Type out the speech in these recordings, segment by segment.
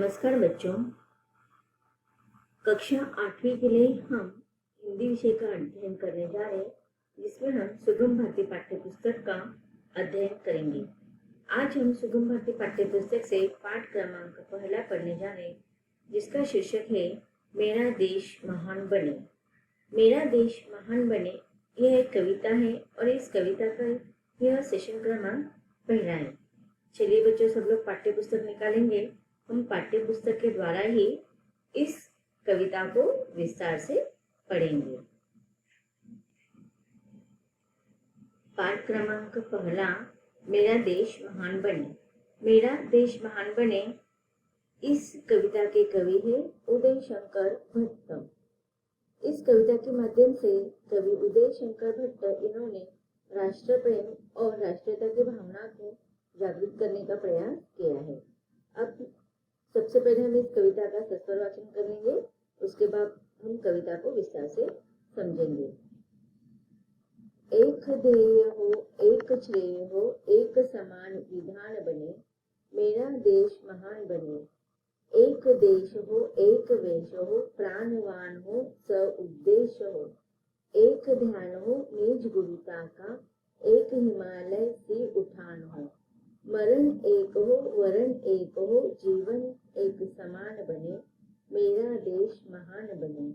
नमस्कार बच्चों। कक्षा 8वीं के लिए हम हिंदी विषय का अध्ययन करने जा रहे हैं, जिसमें हम सुगम भारती पाठ्य पुस्तक का अध्ययन करेंगे। आज हम सुगम भारती पाठ्य पुस्तक से पाठ क्रमांक पहला पढ़ने जा रहे हैं, जिसका शीर्षक है मेरा देश महान बने। मेरा देश महान बने यह एक कविता है और इस कविता का यह सेशन क्रमांक पहला है। चलिए बच्चों, सब लोग पाठ्य पुस्तक निकालेंगे। हम पाठ्य पुस्तक के द्वारा ही इस कविता को विस्तार से पढ़ेंगे। पाठ क्रमांक पहला, मेरा देश महान बने। मेरा देश महान बने इस कविता के कवि है उदय शंकर भट्ट। इस कविता के माध्यम से कवि उदय शंकर भट्ट इन्होंने राष्ट्र प्रेम और राष्ट्रीयता की भावना को जागृत करने का प्रयास किया है। अब सबसे पहले हम इस कविता का सस्वर वाचन कर लेंगे, उसके बाद हम कविता को विस्तार से समझेंगे। एक ध्येय हो, एक श्रेय हो, एक समान विधान बने, मेरा देश महान बने। एक देश हो, एक वेश हो, प्राणवान हो, स उद्देश्य हो। एक ध्यान हो निज गुरुता का, एक हिमालय से उठान हो। मरण एक हो, वरण एक हो, जीवन एक समान बने, मेरा देश महान बने।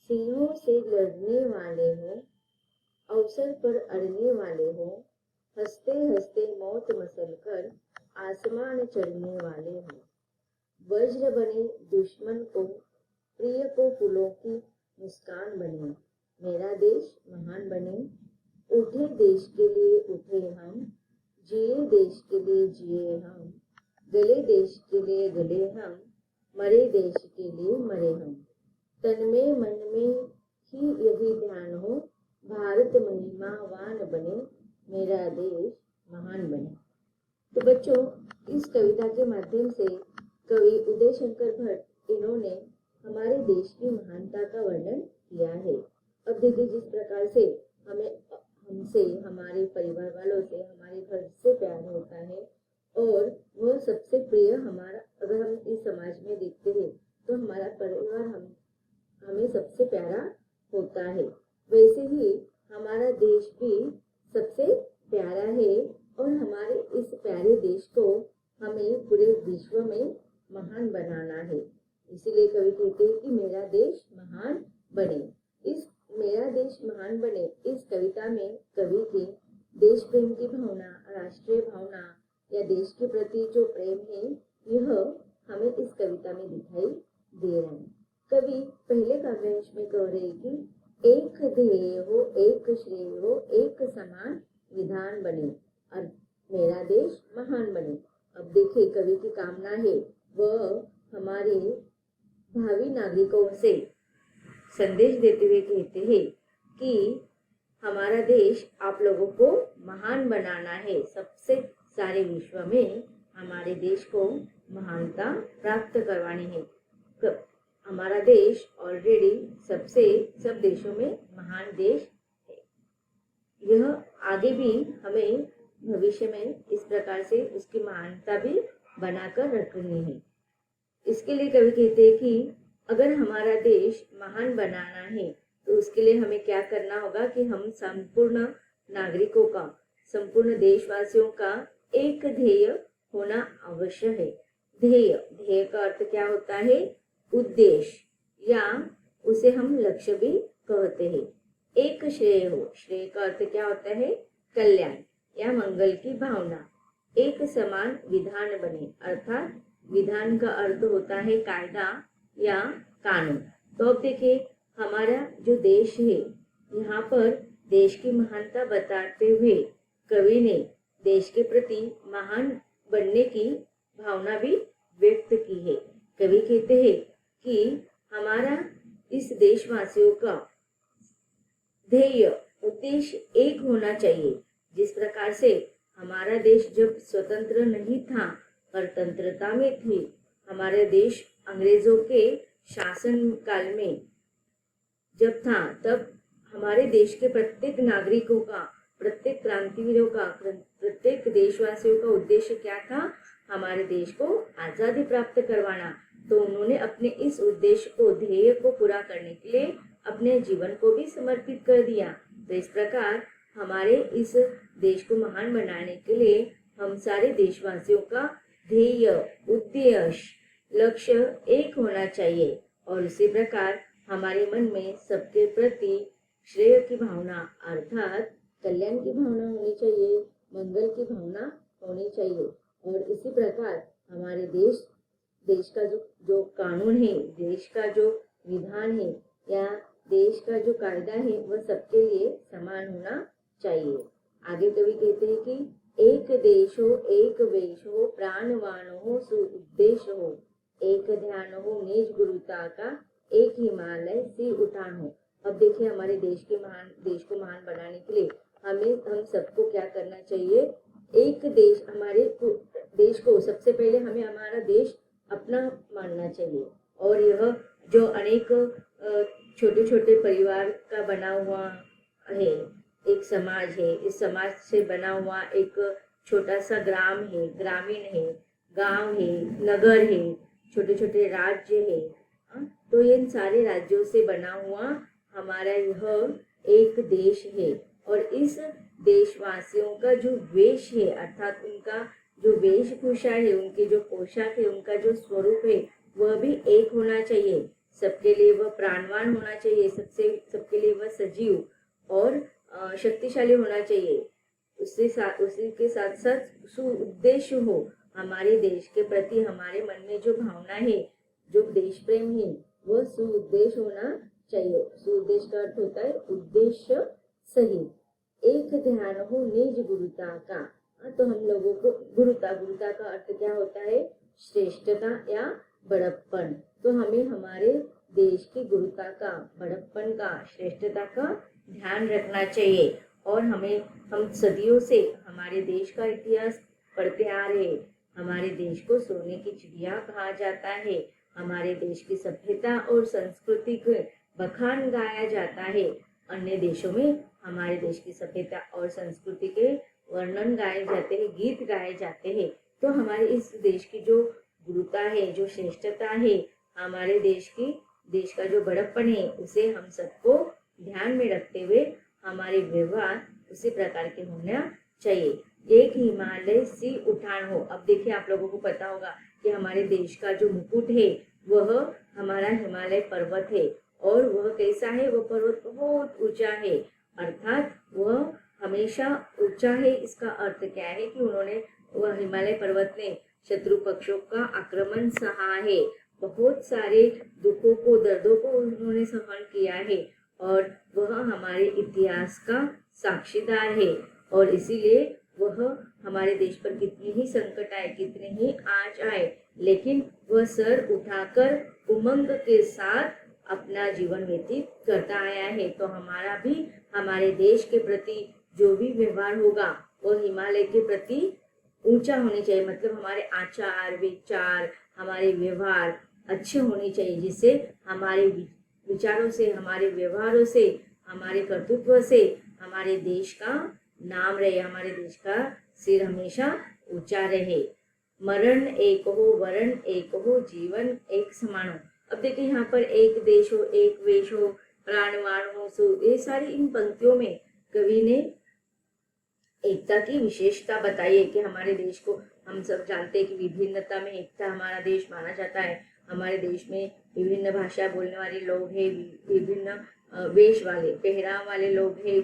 सिंहों से लड़ने वाले हो, अवसर पर अड़ने वाले हो, हंसते हंसते मौत मसल कर आसमान चढ़ने वाले हो। वज्र बने दुश्मन को, प्रिय को फूलों की मुस्कान बने, मेरा देश महान बने। उठे देश के लिए उठे हम, जिए देश के लिए जिए हम, गले देश के लिए गले हम, मरे देश के लिए मरे हम। तन में मन में ही यही ध्यान हो, भारत महिमावान बने, मेरा देश महान बने। तो बच्चों, इस कविता के माध्यम से कवि उदय शंकर भट्ट इन्होंने हमारे देश की महानता का वर्णन किया है। अब देखिए, जिस प्रकार से हमसे, हमारे परिवार वालों से, हमारे घर से प्यार होता है और वह सबसे प्रिय हमारा, अगर हम इस समाज में देखते हैं तो हमारा परिवार हमें सबसे प्यारा होता है। वैसे ही हमारा देश भी सबसे प्यारा है और हमारे इस प्यारे देश को हमें पूरे विश्व में महान बनाना है। इसीलिए कवि कहते हैं कि मेरा देश महान बने। इस मेरा देश महान बने इस कविता में कवि के देश प्रेम की भावना, राष्ट्रीय भावना या देश के प्रति जो प्रेम है, यह हमें इस कविता में दिखाई दे रहा है। कवि पहले काव्यांश में कह रहे कि एक ध्येय हो, एक श्रेय हो, एक समान विधान बने और मेरा देश महान बने। अब देखिए, कवि की कामना है वह हमारे भावी नागरिकों से संदेश देते हुए कहते हैं कि हमारा देश आप लोगों को महान बनाना है। सबसे सारे विश्व में हमारे देश को महानता प्राप्त करवानी है। हमारा देश ऑलरेडी सब देशों में महान देश है। यह आगे भी हमें भविष्य में इस प्रकार से उसकी महानता भी बनाकर रखनी है। इसके लिए कवि कहते हैं कि अगर हमारा देश महान बनाना है तो उसके लिए हमें क्या करना होगा कि हम संपूर्ण नागरिकों का, संपूर्ण देशवासियों का एक ध्येय होना आवश्यक है। ध्येय का अर्थ क्या होता है? उद्देश्य, या उसे हम लक्ष्य भी कहते हैं। एक श्रेय हो, श्रेय का अर्थ क्या होता है? कल्याण या मंगल की भावना। एक समान विधान बने, अर्थात विधान का अर्थ होता है कायदा या कानून। तो अब देखिए, हमारा जो देश है, यहाँ पर देश की महानता बताते हुए कवि ने देश के प्रति महान बनने की भावना भी व्यक्त की है। कवि कहते हैं कि हमारा इस देशवासियों का ध्येय, उद्देश्य एक होना चाहिए। जिस प्रकार से हमारा देश जब स्वतंत्र नहीं था, परतंत्रता में थी, हमारे देश अंग्रेजों के शासन काल में जब था, तब हमारे देश के प्रत्येक नागरिकों का, प्रत्येक क्रांतिवीरों का, प्रत्येक देशवासियों का उद्देश्य क्या था? हमारे देश को आजादी प्राप्त करवाना, तो उन्होंने अपने इस उद्देश्य को, ध्येय को पूरा करने के लिए अपने जीवन को भी समर्पित कर दिया। तो इस प्रकार हमारे इस देश को महान बनाने के लिए हम सारे देशवासियों का ध्येय, उद्देश्य, लक्ष्य एक होना चाहिए और उसी प्रकार हमारे मन में सबके प्रति श्रेय की भावना अर्थात कल्याण की भावना होनी चाहिए, मंगल की भावना होनी चाहिए। और इसी प्रकार हमारे देश का जो कानून है, देश का जो विधान है या देश का जो कायदा है वह सबके लिए समान होना चाहिए। आगे कवि कहते हैं कि एक देश हो, एक वेश हो, प्राणवान हो, सुउद्देश्य हो, एक ध्यान हो, निज गुरुता का, एक हिमालय से उठान हो। अब देखिए हमारे देश को महान बनाने के लिए हम सबको क्या करना चाहिए? एक देश, हमारे देश को सबसे पहले हमें हमारा देश अपना मानना चाहिए। और यह जो अनेक छोटे छोटे परिवार का बना हुआ है, एक समाज है, इस समाज से बना हुआ एक छोटा सा ग्राम है, ग्रामीण है, गांव है, नगर है, छोटे छोटे राज्य है। तो इन सारे राज्यों से बना हुआ हमारा यह एक देश है। और इस देशवासियों का जो वेश है अर्थात उनका जो वेशभूषा है, उनके जो पोशाक है, उनका जो स्वरूप है वह भी एक होना चाहिए। सबके लिए वह प्राणवान होना चाहिए, सबके लिए वह सजीव और शक्तिशाली होना चाहिए। उसी के साथ साथ सुउद्देश्य हो। हमारे देश के प्रति हमारे मन में जो भावना है, जो देश प्रेम है, वह सुउद्देश्य होना चाहिए। सुउद्देश्य का अर्थ होता है उद्देश्य सहित। एक ध्यान हो निज गुरुता का। तो हम लोगों को गुरुता का अर्थ क्या होता है? श्रेष्ठता या बड़प्पन। तो हमें हमारे देश की गुरुता का, बड़प्पन का, श्रेष्ठता का ध्यान रखना चाहिए। और हम सदियों से हमारे देश का इतिहास पढ़ते आ रहे। हमारे देश को सोने की चिड़िया कहा जाता है। हमारे देश की सभ्यता और संस्कृति के बखान गाया जाता है। अन्य देशों में हमारे देश की सभ्यता और संस्कृति के वर्णन गाए जाते हैं, गीत गाए जाते हैं। तो हमारे इस देश की जो गुरुता है, जो श्रेष्ठता है, हमारे देश का जो बड़प्पन है, उसे हम सबको ध्यान में रखते हुए हमारे व्यवहार उसी प्रकार के होना चाहिए। एक हिमालय सी उठान हो। अब देखिए आप लोगों को पता होगा कि हमारे देश का जो मुकुट है वह हमारा हिमालय पर्वत है। और वह कैसा है? वह पर्वत बहुत ऊंचा है, अर्थात वह हमेशा ऊंचा है। इसका अर्थ क्या है कि वह हिमालय पर्वत ने शत्रु पक्षों का आक्रमण सहा है, बहुत सारे दुखों को, दर्दों को उन्होंने सहन किया है और वह हमारे इतिहास का साक्षीदार है। और इसीलिए वह हमारे देश पर कितने ही संकट आए, कितने ही आज आए, लेकिन वह सर उठाकर उमंग के साथ अपना जीवन व्यतीत करता आया है। तो हमारा भी हमारे देश के प्रति जो भी व्यवहार होगा वह हिमालय के प्रति ऊंचा होने चाहिए। मतलब हमारे आचार विचार, हमारे व्यवहार अच्छे होने चाहिए, जिससे हमारे विचारों से, हमारे व्यवहारों से, हमारे कर्तृत्व से हमारे देश का नाम रहे, हमारे देश का सिर हमेशा ऊंचा रहे। मरण एक हो, वरण एक हो, जीवन एक समान हो। अब देखिए यहाँ पर एक देश हो, एक वेश हो, प्राणवान हो, सो ये सारी इन पंक्तियों में कवि ने एकता की विशेषता बताई है कि हमारे देश को, हम सब जानते हैं कि विभिन्नता में एकता हमारा देश माना जाता है। हमारे देश में विभिन्न भाषा बोलने वाले लोग हैं, विभिन्न वेश वाले, पहराव वाले लोग हैं,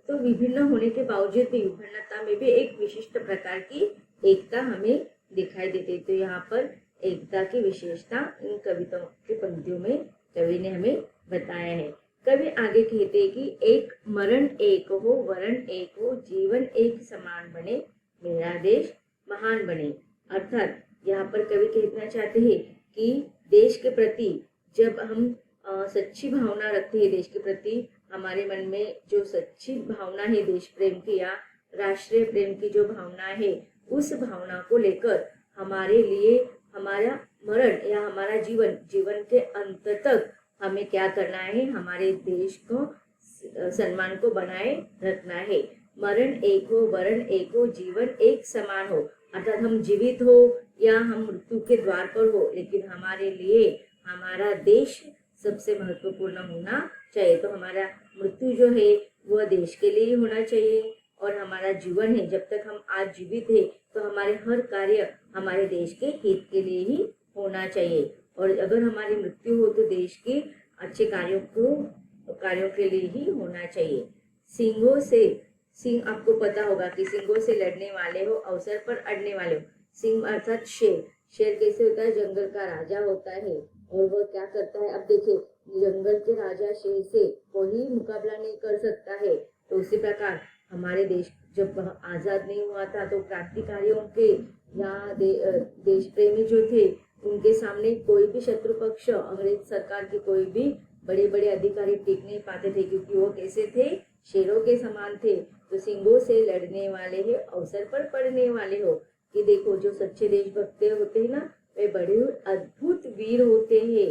विभिन्न होने के बावजूद भी विभिन्नता में भी एक विशिष्ट प्रकार की एकता हमें दिखाई देती है। तो यहाँ पर एकता की विशेषता इन कविताओं की पंक्तियों में कवि ने हमें बताया है। कवि आगे कहते हैं कि एक मरण एक हो, वरण एक हो, जीवन एक समान बने, मेरा देश महान बने। अर्थात यहाँ पर कवि कहना चाहते हैं कि देश के प्रति जब हम सच्ची भावना रखते हैं, देश के प्रति हमारे मन में जो सच्ची भावना है देश प्रेम की या राष्ट्रीय प्रेम की जो भावना है, उस भावना को लेकर हमारे लिए हमारा मरण या हमारा जीवन के अंत तक हमें क्या करना है? हमारे देश को सम्मान को बनाए रखना है। मरण एक हो, वरण एक हो, जीवन एक समान हो। अर्थात हम जीवित हो या हम मृत्यु के द्वार पर हो, लेकिन हमारे लिए हमारा देश सबसे महत्वपूर्ण होना चाहिए। तो हमारा मृत्यु जो है वह देश के लिए ही होना चाहिए, और हमारा जीवन है, जब तक हम आज जीवित है तो हमारे हर कार्य हमारे देश के हित के लिए ही होना चाहिए। और अगर हमारी मृत्यु हो तो देश के अच्छे कार्यों के लिए ही होना चाहिए। सिंहों से, सिंह आपको पता होगा कि सिंहों से लड़ने वाले हो, अवसर पर अड़ने वाले हो। सिंह अर्थात शेर। शेर कैसे होता है? जंगल का राजा होता है, और वह क्या करता है? अब देखिए, जंगल के राजा शेर से कोई मुकाबला नहीं कर सकता है। तो उसी प्रकार हमारे देश जब आजाद नहीं हुआ था तो क्रांतिकारियों के या देश प्रेमी जो थे उनके सामने कोई भी शत्रु पक्ष, अंग्रेज सरकार के कोई भी बड़े बड़े अधिकारी टिक नहीं पाते थे, क्योंकि वो कैसे थे? शेरों के समान थे। तो सिंहों से लड़ने वाले हैं, अवसर पर पड़ने वाले हो। कि देखो, जो सच्चे देशभक्त होते हैं ना, वे बड़े अद्भुत वीर होते हैं।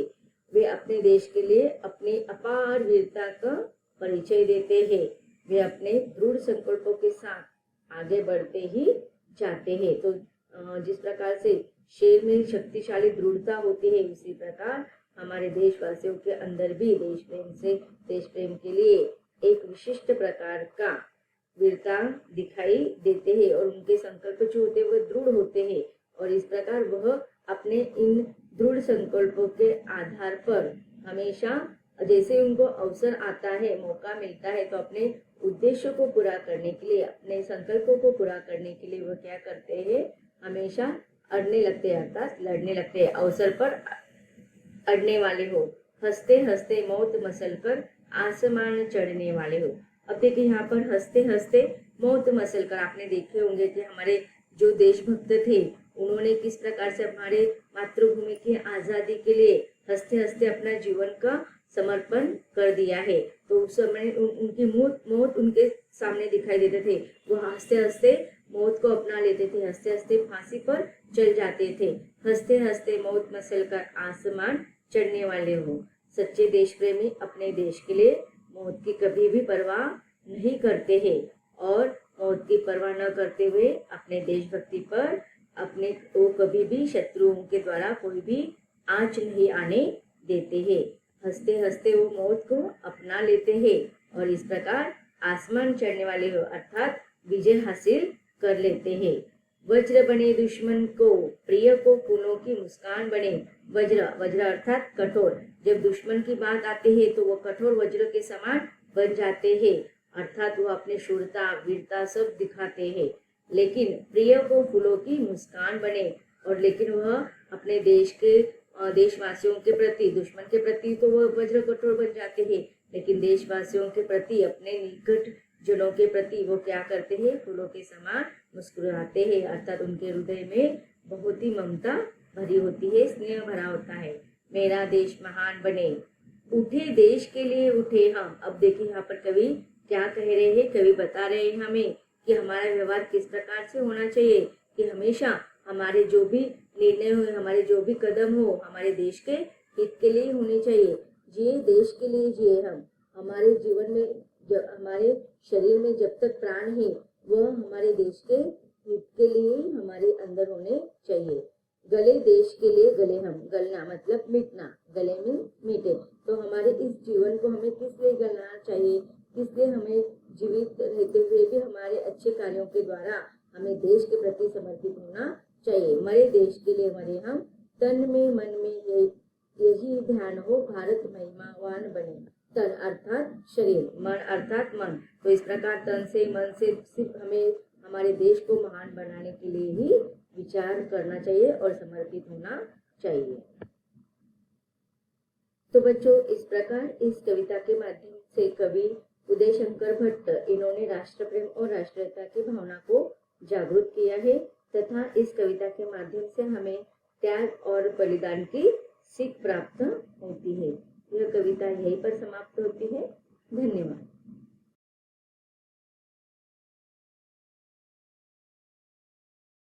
वे अपने देश के लिए अपनी अपार वीरता का परिचय देते हैं। वे अपने दृढ़ संकल्पों के साथ आगे बढ़ते ही जाते हैं। तो जिस प्रकार से शेर में शक्तिशाली दृढ़ता होती है, उसी प्रकार हमारे देशवासियों के अंदर भी देश प्रेम के लिए एक विशिष्ट प्रकार का वीरता दिखाई देते हैं, और उनके संकल्प जो होते हैं वह दृढ़ होते हैं। और इस प्रकार वह अपने इन दृढ़ संकल्पों के आधार पर हमेशा, जैसे उनको अवसर आता है, मौका मिलता है, तो अपने उद्देश्य को पूरा करने के लिए, अपने संकल्पों को पूरा करने के लिए वह क्या करते हैं? हमेशा अड़ने लगते हैं, अर्थात लड़ने लगते हैं। अवसर पर अड़ने वाले हो, हंसते हंसते मौत मसल कर आसमान चढ़ने वाले हो। अब देखिए, यहाँ पर हंसते हंसते मौत मसल कर, आपने देखे होंगे कि हमारे जो देशभक्त थे उन्होंने किस प्रकार से हमारे मातृभूमि की आजादी के लिए हंसते हंसते अपना जीवन का समर्पण कर दिया है। तो उस समय उनकी मौत उनके सामने दिखाई देते थे। वो हंसते हंसते मौत को अपना लेते थे, हंसते हंसते फांसी पर चल जाते थे। हंसते हंसते मौत मसल कर आसमान चढ़ने वाले हो। सच्चे देश प्रेमी अपने देश के लिए मौत की कभी भी परवाह नहीं करते हैं, और मौत की परवाह न करते हुए अपने देशभक्ति पर अपने को कभी भी शत्रुओं के द्वारा कोई भी आंच नहीं आने देते हैं। हंसते हंसते वो मौत को अपना लेते हैं, और इस प्रकार आसमान चढ़ने वाले हो, अर्थात विजय हासिल कर लेते हैं। वज्र बने दुश्मन को, प्रिय को फूलों की मुस्कान बने। वज्र अर्थात कठोर। जब दुश्मन की बात आती है तो वो कठोर वज्र के समान बन जाते हैं, अर्थात वो अपने शूरता वीरता सब दिखाते हैं। लेकिन प्रिय को फूलों की मुस्कान बने, और लेकिन वह अपने देश के देशवासियों के प्रति, दुश्मन के प्रति तो वह वज्र कठोर बन जाते हैं, लेकिन देशवासियों के प्रति, अपने निकट जनों के प्रति वो क्या करते हैं? फूलों के समान मुस्कुराते हैं, अर्थात उनके हृदय में बहुत ही ममता भरी होती है, स्नेह भरा होता है। मेरा देश महान बने, उठे देश के लिए उठे हम। अब देखिए, यहाँ पर कवि क्या कह रहे हैं? कवि बता रहे हैं हमें कि हमारा व्यवहार किस प्रकार से होना चाहिए, कि हमेशा हमारे जो भी निर्णय हो, हमारे जो भी कदम हो, हमारे देश के हित के लिए होने चाहिए। जिए देश के लिए जिए हम। हमारे जीवन में, हमारे शरीर में जब तक प्राण है, वह हमारे देश के हित के लिए हमारे अंदर होने चाहिए। गले देश के लिए गले हम। गलना मतलब मिटना, गले में मीटे। तो हमारे इस जीवन को हमें किस लिए गलना चाहिए? किस लिए हमें जीवित रहते हुए भी हमारे अच्छे कार्यों के द्वारा हमें देश के प्रति समर्पित होना चाहिए। मरे देश के लिए मरे हम, तन में मन में यही ध्यान हो, भारत महिमावान बने। तन अर्थात शरीर, मन अर्थात मन। तो इस प्रकार तन से मन से सिर्फ हमें हमारे देश को महान बनाने के लिए ही विचार करना चाहिए और समर्पित होना चाहिए। तो बच्चों, इस प्रकार इस कविता के माध्यम से कवि उदय शंकर भट्ट, इन्होंने राष्ट्र प्रेम और राष्ट्रीयता की भावना को जागृत किया है, तथा इस कविता के माध्यम से हमें त्याग और बलिदान की सीख प्राप्त होती है। यह कविता यहीं पर समाप्त होती है। धन्यवाद।